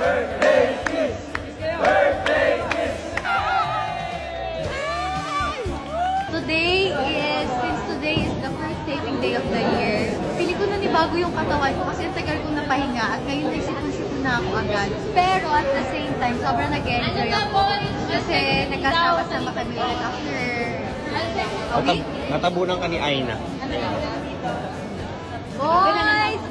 Since today is the first taping day of the year, pili ko na nibago yung katawan ko kasi ang tagal kong napahinga at ngayon nagsipon-sipon na ako agad. Pero at the same time, sobrang nag-enjoy ako kasi nagkasama-sama kami ulit after a week. Natabunan ka ni Aina. Boys!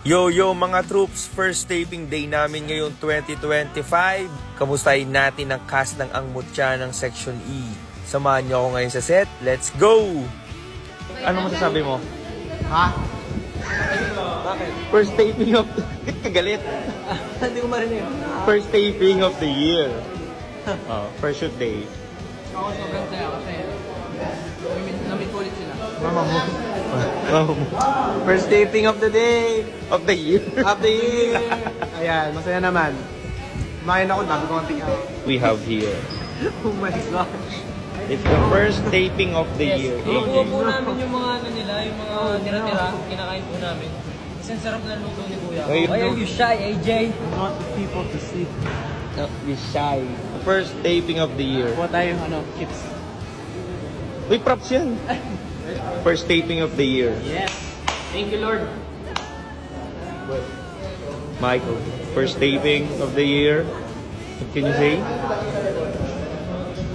Yo mga troops, first taping day namin ngayong 2025. Kamustahin natin ang cast ng Ang Mutya ng Section E. Samahan niyo ako ngayon sa set. Let's go! Ano masasabi mo? Ha? Bakit? First taping of... Kagalit. Hindi ko marinig. First taping of the year. First shoot day. Ako sobrang saya kasi namit ko ulit sila. Mama mo. First taping of the day. Of the year. Of the year! Ayan, masaya naman. Kumain ako, dami ko ang tingnan. We have here. Oh my gosh. It's the first taping of the year. Nakuha po namin yung mga ano nila, yung mga tira-tira, kinakain po namin. Kasi ang sarap na luto ni Kuya. Why are you shy, AJ? I want the people to see. Not be shy. First taping of the year. Kuha tayo yung chips. Uy, props yan. First taping of the year. Yes. Thank you, Lord. Michael, first taping of the year. What can you say?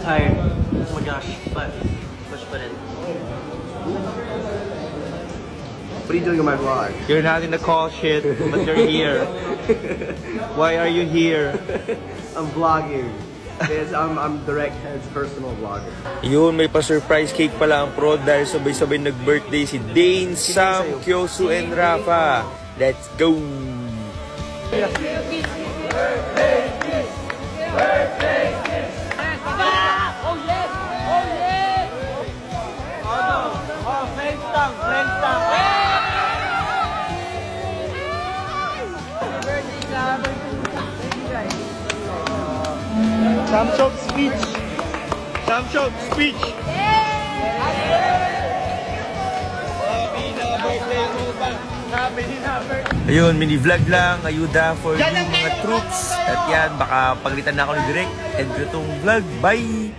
Tired. Oh my gosh, but push pa rin. What are you doing in my vlog? You're not in the call shit, but you're here. Why are you here? I'm vlogging. Yes, I'm Direct Head's personal vlogger. Yun, may pa-surprise cake pala ang prod dahil sabay-sabay nag-birthday si Dane, Sam, Kyosu, and Rafa. Let's go! Sam Chok speech. Sam Chok speech. Ayun, mini-vlog lang, ayuda for you mga troops. At yan, baka pagalitan na ako ni Direk. And itong vlog, bye!